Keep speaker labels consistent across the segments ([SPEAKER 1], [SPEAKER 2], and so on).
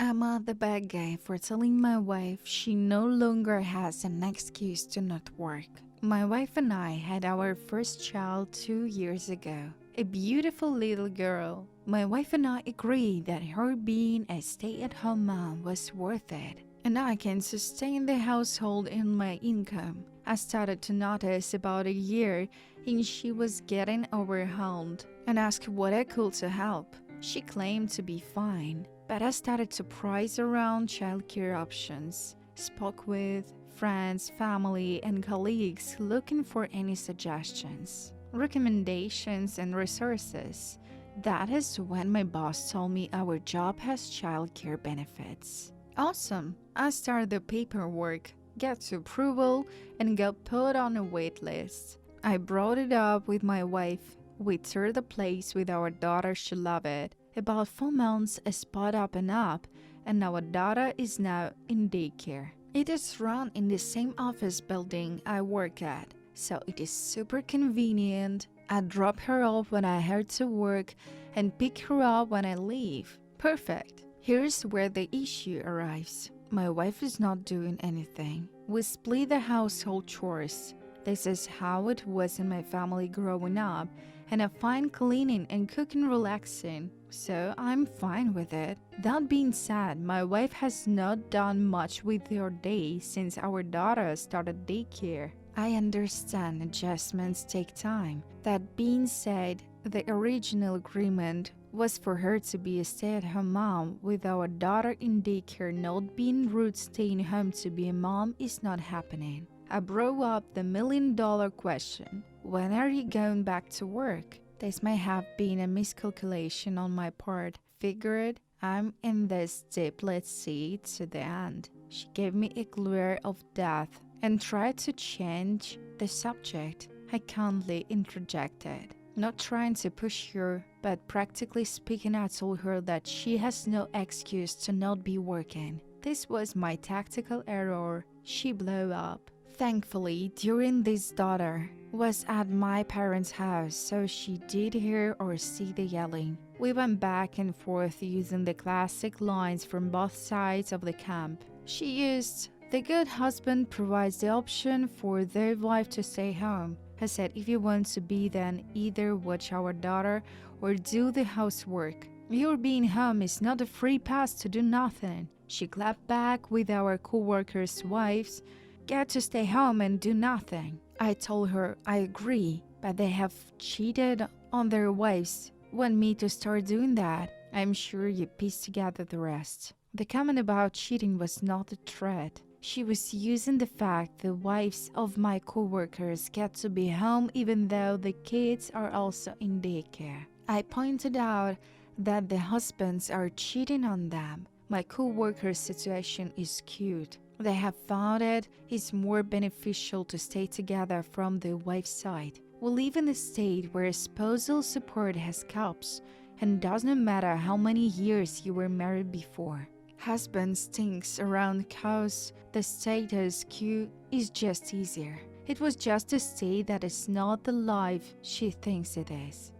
[SPEAKER 1] I'm the bad guy for telling my wife she no longer has an excuse to not work. My wife and I had our first child 2 years ago, a beautiful little girl. My wife and I agreed that her being a stay-at-home mom was worth it, and I can sustain the household and my income. I started to notice about a year in she was getting overwhelmed and asked what I could to help. She claimed to be fine, but I started to price around childcare options, spoke with friends, family, and colleagues looking for any suggestions, recommendations, and resources. That is when my boss told me our job has childcare benefits. Awesome! I started the paperwork, got to approval, and got put on a wait list. I brought it up with my wife. We toured the place with our daughter, she loved it. About 4 months, a spot opened up, and our daughter is now in daycare. It is run in the same office building I work at, so it is super convenient. I drop her off when I head to work and pick her up when I leave. Perfect. Here's where the issue arrives. My wife is not doing anything. We split the household chores. This is how it was in my family growing up, and I find cleaning and cooking relaxing, so I'm fine with it. That being said, my wife has not done much with her day since our daughter started daycare. I understand adjustments take time. That being said, the original agreement was for her to be a stay-at-home mom with our daughter in daycare. Not being rude staying home to be a mom is not happening. I brought up the million-dollar question. When are you going back to work? This may have been a miscalculation on my part. Figured I'm in this deep, let's see to the end. She gave me a glare of death and tried to change the subject. I kindly interjected, not trying to push her, but practically speaking, I told her that she has no excuse to not be working. This was my tactical error. She blew up. Thankfully, during this daughter was at my parents' house, so she did hear or see the yelling. We went back and forth using the classic lines from both sides of the camp. She used, "The good husband provides the option for their wife to stay home." I said, "If you want to be, then either watch our daughter or do the housework. Your being home is not a free pass to do nothing." She clapped back with our co-workers' wives, "Get to stay home and do nothing." I told her I agree, but they have cheated on their wives. Want me to start doing that? I'm sure you piece together the rest. The comment about cheating was not a threat. She was using the fact the wives of my co-workers get to be home even though the kids are also in daycare. I pointed out that the husbands are cheating on them. My co-worker's situation is cute. They have found it is more beneficial to stay together from the wife's side. We live in a state where spousal support has caps, and doesn't matter how many years you were married before. Husbands thinks around cause the status quo is just easier. It was just a state that is not the life she thinks it is.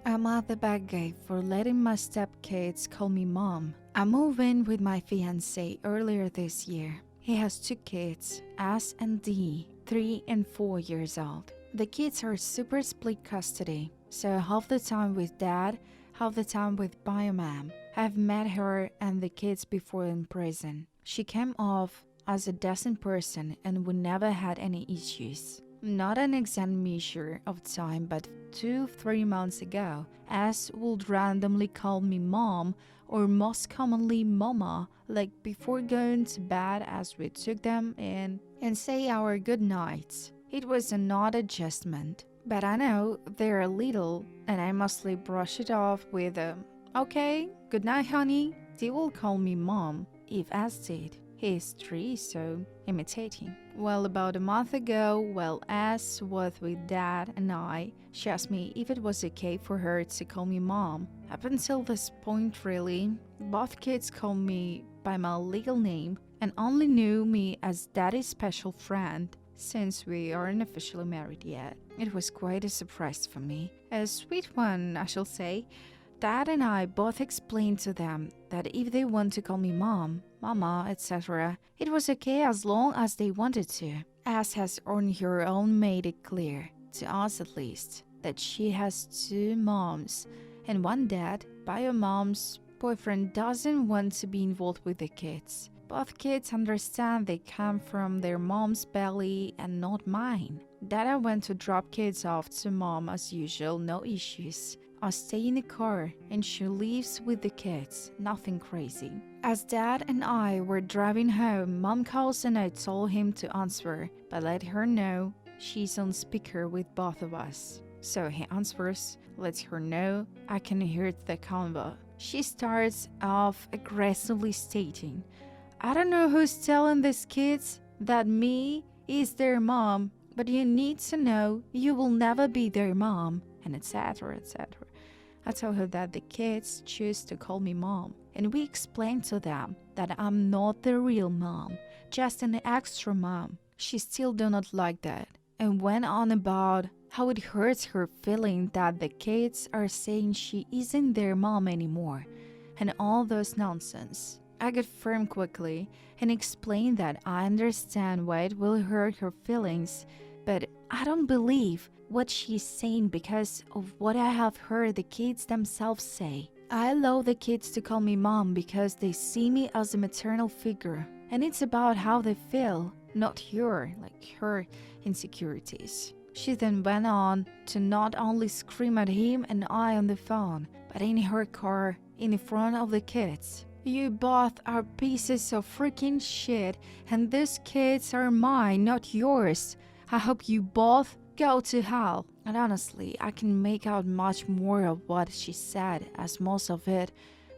[SPEAKER 1] I'm the bad guy for letting my stepkids call me mom. I moved in with my fiancé earlier this year. He has 2 kids, S and D, 3 and 4 years old. The kids are super split custody, so half the time with dad, half the time with my mom. I've met her and the kids before in prison. She came off as a decent person and we never had any issues. Not an exact measure of time, but 2-3 months ago, S would randomly call me mom, or most commonly mama, like before going to bed as we took them in, and say our good nights. It was an odd adjustment, but I know they're little, and I mostly brush it off with "Okay, good night, honey." They will call me mom, if S did. He is 3, so imitating. Well, about a month ago, while S was with dad and I, she asked me if it was okay for her to call me mom. Up until this point, really, both kids called me by my legal name and only knew me as daddy's special friend, since we aren't officially married yet. It was quite a surprise for me. A sweet one, I shall say. Dad and I both explained to them that if they want to call me mom, mama, etc., it was okay as long as they wanted to. As has on her own made it clear, to us at least, that she has two moms and one dad. Bio mom's boyfriend doesn't want to be involved with the kids. Both kids understand they come from their mom's belly and not mine. Dada went to drop kids off to mom as usual, no issues. I stay in the car and she leaves with the kids, nothing crazy. As Dad and I were driving home, Mom calls and I told him to answer, but let her know she's on speaker with both of us. So he answers, lets her know I can hear the convo. She starts off aggressively stating, I don't know who's telling these kids that me is their mom, but you need to know you will never be their mom, and etc. etc. I told her that the kids choose to call me mom, and we explained to them that I'm not the real mom, just an extra mom. She still do not like that, and went on about how it hurts her feeling that the kids are saying she isn't their mom anymore, and all those nonsense. I got firm quickly and explained that I understand why it will hurt her feelings, but I don't believe what she's saying because of what I have heard the kids themselves say. I allow the kids to call me mom because they see me as a maternal figure, and it's about how they feel, not her insecurities. She then went on to not only scream at him and I on the phone, but in her car, in front of the kids. You both are pieces of freaking shit, and these kids are mine, not yours. I hope you both go to hell. And honestly, I can make out much more of what she said, as most of it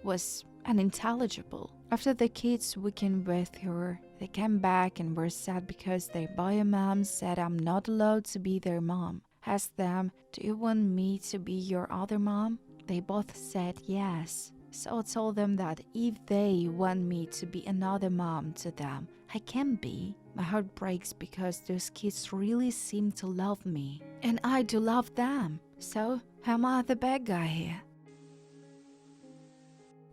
[SPEAKER 1] was unintelligible. After the kids weekend with her, they came back and were sad because their bio mom said I'm not allowed to be their mom. Asked them, do you want me to be your other mom? They both said yes. So I told them that if they want me to be another mom to them, I can be. My heart breaks because those kids really seem to love me. And I do love them. So, am I the bad guy here?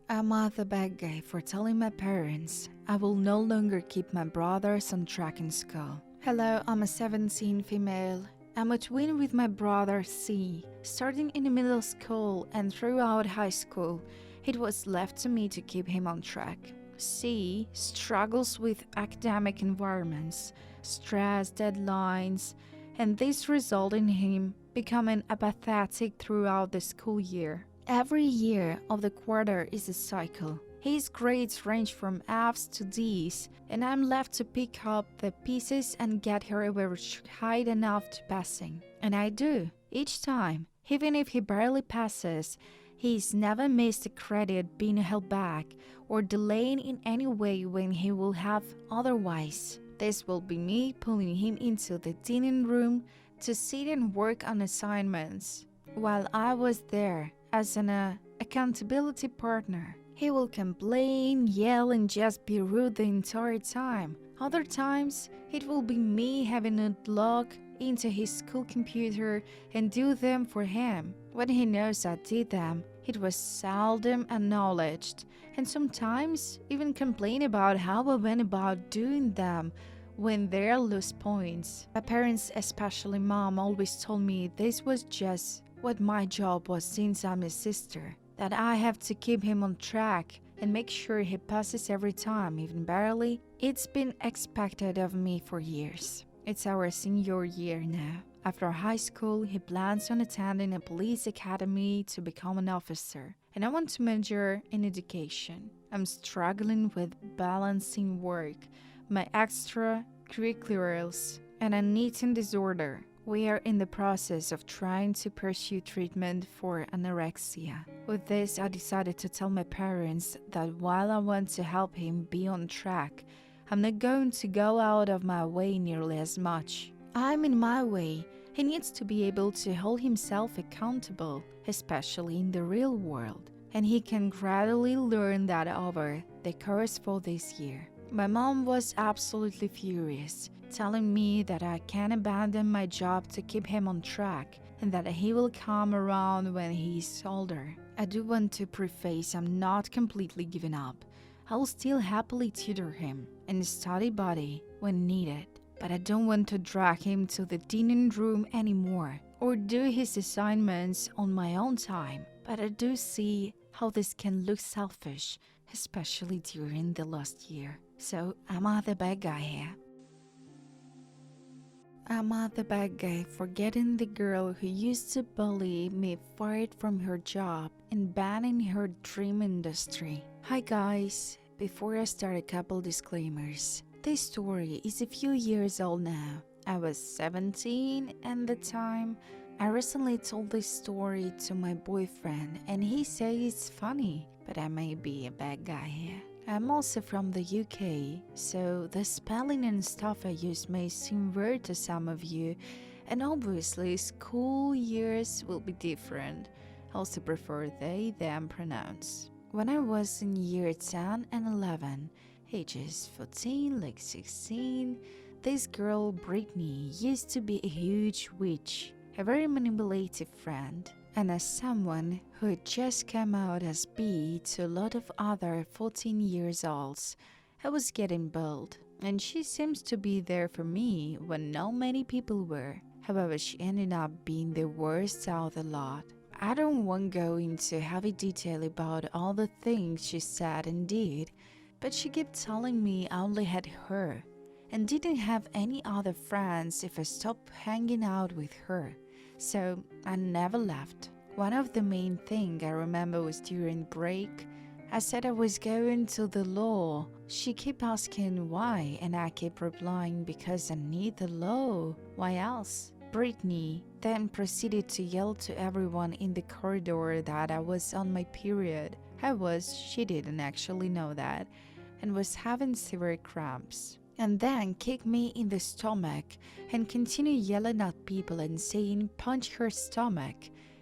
[SPEAKER 1] Am I the bad guy for telling my parents I will no longer keep my brothers on track in school? Hello, I'm a 17 female. I'm a twin with my brother C. Starting in the middle school and throughout high school, it was left to me to keep him on track. C struggles with academic environments, stress, deadlines, and this resulted in him becoming apathetic throughout the school year. Every year of the quarter is a cycle. His grades range from F's to D's, and I'm left to pick up the pieces and get her average high enough to passing. And I do, each time. Even if he barely passes, he's never missed a credit being held back or delayed in any way when he will have otherwise. This will be me pulling him into the dining room to sit and work on assignments. While I was there as an accountability partner, he will complain, yell, and just be rude the entire time. Other times, it will be me having to log into his school computer and do them for him. When he knows I did them, it was seldom acknowledged, and sometimes even complain about how I went about doing them when there lose points. My parents, especially mom, always told me this was just what my job was since I'm his sister, that I have to keep him on track and make sure he passes every time, even barely. It's been expected of me for years. It's our senior year now. After high school, he plans on attending a police academy to become an officer, and I want to major in education. I'm struggling with balancing work, my extracurriculars, and an eating disorder. We are in the process of trying to pursue treatment for anorexia. With this, I decided to tell my parents that while I want to help him be on track, I'm not going to go out of my way nearly as much. I'm in my way. He needs to be able to hold himself accountable, especially in the real world, and he can gradually learn that over the course for this year. My mom was absolutely furious, telling me that I can't abandon my job to keep him on track and that he will come around when he's older. I do want to preface I'm not completely giving up. I'll still happily tutor him and study body when needed, but I don't want to drag him to the dining room anymore or do his assignments on my own time. But I do see how this can look selfish, especially during the last year. So am I the bad guy here? Am I the bad guy for getting the girl who used to bully me fired from her job and banning her dream industry? Hi guys, before I start, a couple disclaimers. This story is a few years old now. I was 17 at the time. I recently told this story to my boyfriend and he said it's funny, but I may be a bad guy here. I'm also from the UK, so the spelling and stuff I use may seem weird to some of you, and obviously school years will be different. I also prefer they, them pronouns. When I was in year 10 and 11, ages 14, like 16, this girl Brittany used to be a huge witch, a very manipulative friend, and as someone who had just come out as bi to a lot of other 14 years olds, I was getting bold, and she seems to be there for me when not many people were. However, she ended up being the worst out of the lot. I don't want to go into heavy detail about all the things she said and did, but she kept telling me I only had her and didn't have any other friends if I stopped hanging out with her. So I never left. One of the main things I remember was during break, I said I was going to the law. She kept asking why, and I kept replying because I need the law. Why else? Brittany then proceeded to yell to everyone in the corridor that I was on my period. She didn't actually know that, and was having severe cramps. And then kicked me in the stomach and continued yelling at people and saying punch her stomach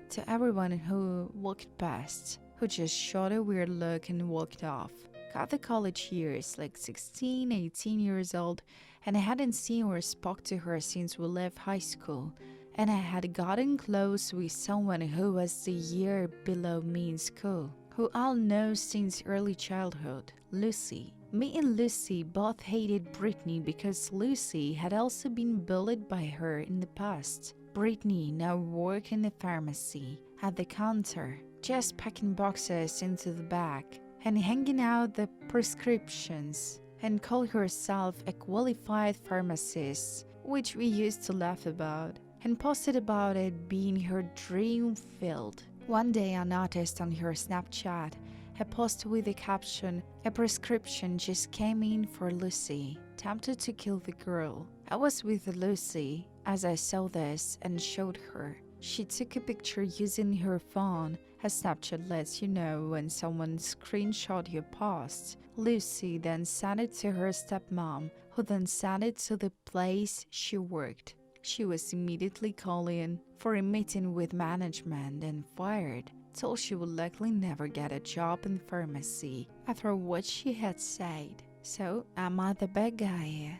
[SPEAKER 1] to everyone who walked past, who just shot a weird look and walked off. Got the college years, like 16, 18 years old, and I hadn't seen or spoke to her since we left high school, and I had gotten close with someone who was the year below me in school, who I'll know since early childhood, Lucy. Me and Lucy both hated Brittany because Lucy had also been bullied by her in the past. Brittany now worked in the pharmacy, at the counter, just packing boxes into the bag and hanging out the prescriptions, and called herself a qualified pharmacist, which we used to laugh about, and posted about it being her dream field. One day I noticed on her Snapchat a post with the caption, "A prescription just came in for Lucy, tempted to kill the girl." I was with Lucy as I saw this and showed her. She took a picture using her phone, as Snapchat lets you know when someone screenshot your post. Lucy then sent it to her stepmom, who then sent it to the place she worked. She was immediately calling for a meeting with management and fired. Told she would likely never get a job in pharmacy after what she had said. So, am I the bad guy here?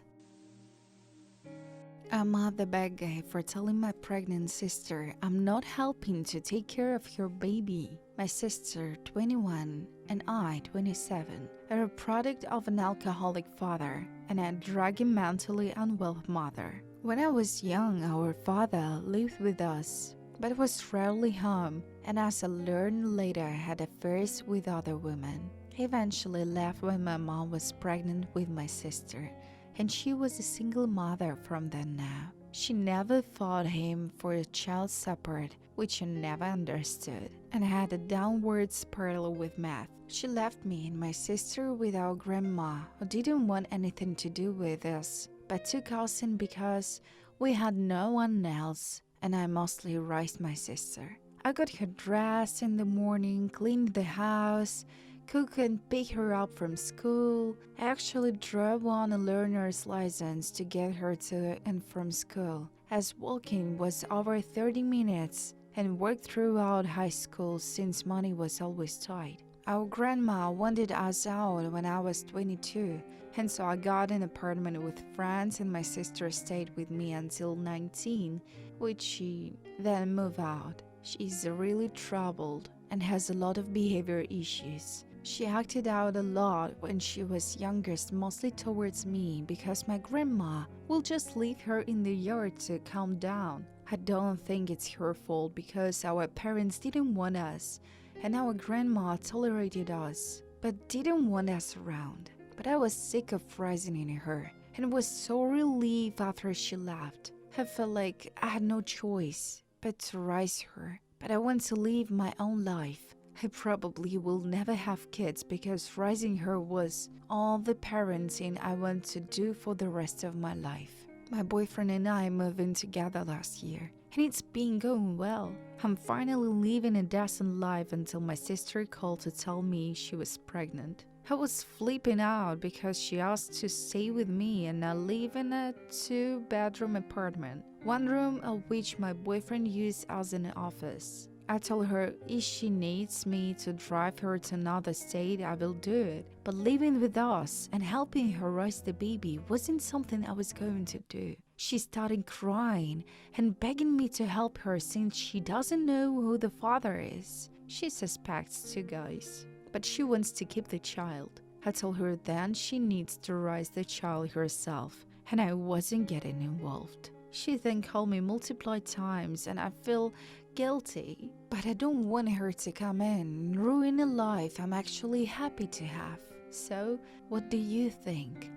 [SPEAKER 1] Am I the bad guy for telling my pregnant sister I'm not helping to take care of her baby? My sister, 21, and I, 27, are a product of an alcoholic father and a druggy mentally unwell mother. When I was young, our father lived with us, but was rarely home, and as I learned later, had affairs with other women. He eventually left when my mom was pregnant with my sister, and she was a single mother from then now. She never fought him for a child separate, which I never understood, and had a downward spiral with math. She left me and my sister with our grandma, who didn't want anything to do with us, but took us in because we had no one else, and I mostly raised my sister. I got her dressed in the morning, cleaned the house, cook and pick her up from school. I actually drove on a learner's license to get her to and from school, as walking was over 30 minutes, and worked throughout high school since money was always tight. Our grandma wanted us out when I was 22, and so I got an apartment with friends, and my sister stayed with me until 19, which she then moved out. She's really troubled. and has a lot of behavior issues. She acted out a lot when she was younger, mostly towards me, because my grandma will just leave her in the yard to calm down. I don't think it's her fault because our parents didn't want us, and our grandma tolerated us, but didn't want us around. But I was sick of raising her, and was so relieved after she left. I felt like I had no choice but to raise her, but I want to live my own life. I probably will never have kids because raising her was all the parenting I want to do for the rest of my life. My boyfriend and I moved in together last year, and it's been going well. I'm finally living a decent life until my sister called to tell me she was pregnant. I was flipping out because she asked to stay with me, and I live in a 2-bedroom apartment, one room of which my boyfriend used as an office. I told her if she needs me to drive her to another state, I will do it. But living with us and helping her raise the baby wasn't something I was going to do. She started crying and begging me to help her since she doesn't know who the father is. She suspects 2 guys, but she wants to keep the child. I told her then she needs to raise the child herself, and I wasn't getting involved. She then called me multiple times, and I feel guilty, but I don't want her to come in and ruin a life I'm actually happy to have. So, what do you think?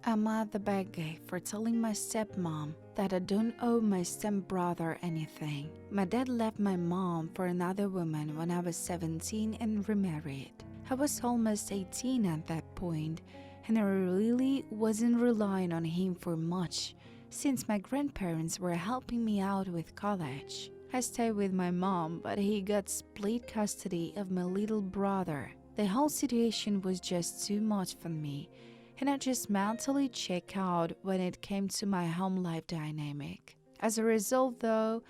[SPEAKER 1] I'm at the bad guy for telling my stepmom that I don't owe my stepbrother anything. My dad left my mom for another woman when I was 17 and remarried. I was almost 18 at that point, and I really wasn't relying on him for much, since my grandparents were helping me out with college. I stayed with my mom, but he got split custody of my little brother. The whole situation was just too much for me, and I just mentally checked out when it came to my home life dynamic. As a result, though,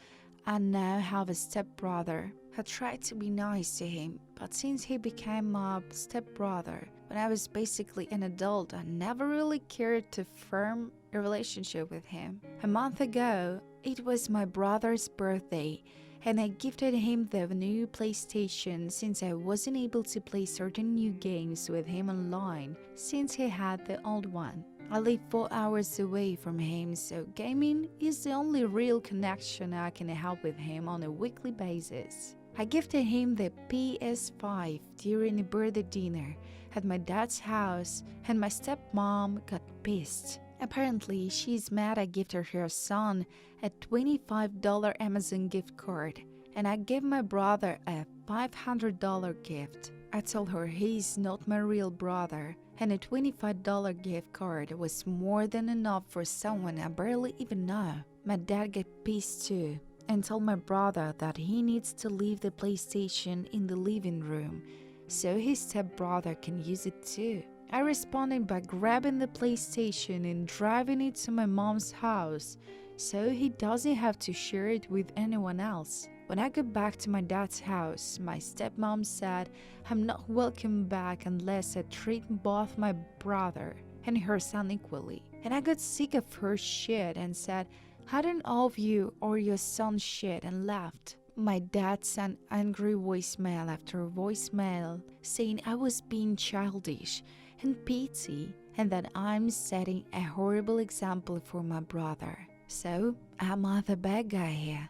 [SPEAKER 1] I now have a stepbrother. I tried to be nice to him, but since he became my stepbrother when I was basically an adult, I never really cared to form a relationship with him. A month ago, it was my brother's birthday, and I gifted him the new PlayStation since I wasn't able to play certain new games with him online since he had the old one. I live 4 hours away from him, so gaming is the only real connection I can have with him on a weekly basis. I gifted him the PS5 during a birthday dinner at my dad's house, and my stepmom got pissed. Apparently, she's mad I gifted her son a $25 Amazon gift card, and I gave my brother a $500 gift. I told her he's not my real brother, and a $25 gift card was more than enough for someone I barely even know. My dad got pissed too, and told my brother that he needs to leave the PlayStation in the living room so his stepbrother can use it too. I responded by grabbing the PlayStation and driving it to my mom's house so he doesn't have to share it with anyone else. When I got back to my dad's house, my stepmom said I'm not welcome back unless I treat both my brother and her son equally. And I got sick of her shit and said, I don't owe you or your son shit, and left. My dad sent angry voicemail after voicemail saying I was being childish and petty and that I'm setting a horrible example for my brother. So, I'm the bad guy here.